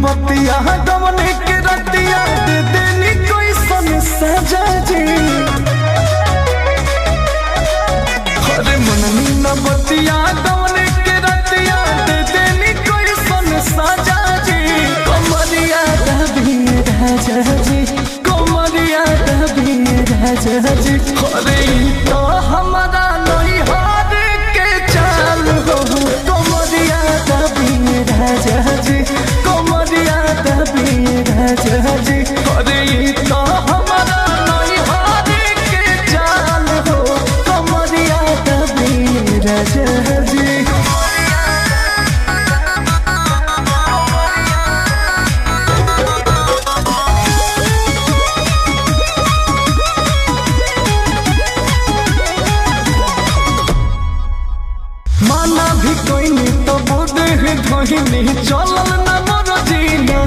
बतिया गवने के रतिया दे देनी कोई सन सजा जी। अरे मननी न बतिया गवने के रतिया दे देनी कोई सन सजा जी। कमरिया दबी राजा जी, कमरिया दबी राजा जी। अरे तो हमारा नहीं हार के चाल हो, कमरिया दबी राजा जी, कमरिया दबी राजा जी। अरे तो हमारा नहीं हार के चाल हो, कमरिया दबी राजा जी। माना भी कोई नहीं तो बोदे धोहिनी चलल न मोर जीना।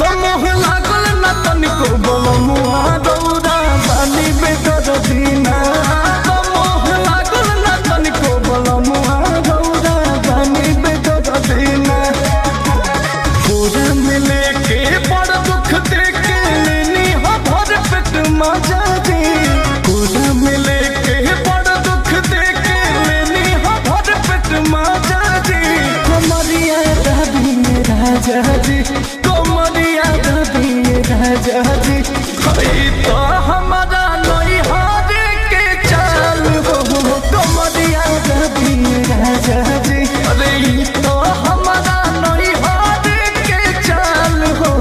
तो मोह लागल न तनिको बोलो मुआ दौड़ा बाली बेदर दीना। तो मोह लागल न तनिको बोलो मुआ दौड़ा बाली बेदर दीना। पूरा मिले के बड़ दुख देके लेनी हो भर पेट मजा जी। पूरा मिले के बड़ दुख देके लेनी हो भर पेट मजा जी। कमरिया दबी राजा जी, कमरिया दबी राजा जी। तो हमारा नहीं हार के चाल हो, कमरिया दबी राजा जी। अरे तो हमारा नहीं हार के चाल हो,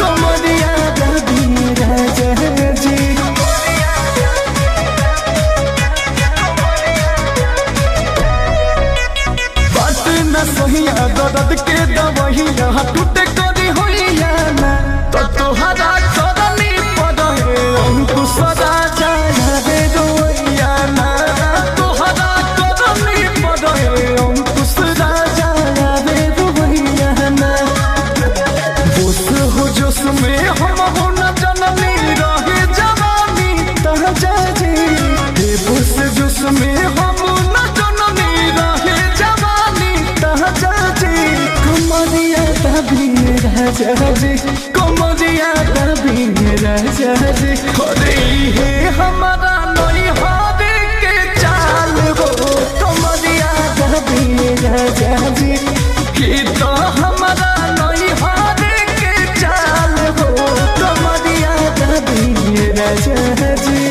कमरिया दबी राजा जी। बात न सहिया दर्द के दवहिया टूटे करी होइया ना। तो तोहरा करनी पड़े अंकुश राजा रे रोइया ना। तोहरा करनी पड़े अंकुश राजा रे रोइया ना। बोस हो जोश में हम हो न जननी रहे जवानी तहजा जी। बोस जोश में हम न जननी रहे जवानी तहजा जी। कमरिया दबी राजा जी, कमरिया दबी राजा जी। अरे हे हमारा नहीं हार के चाल हो, कमरिया दबी राजा जी। कि तो हमारा नहीं हार के चाल हो, कमरिया दबी राजा जी।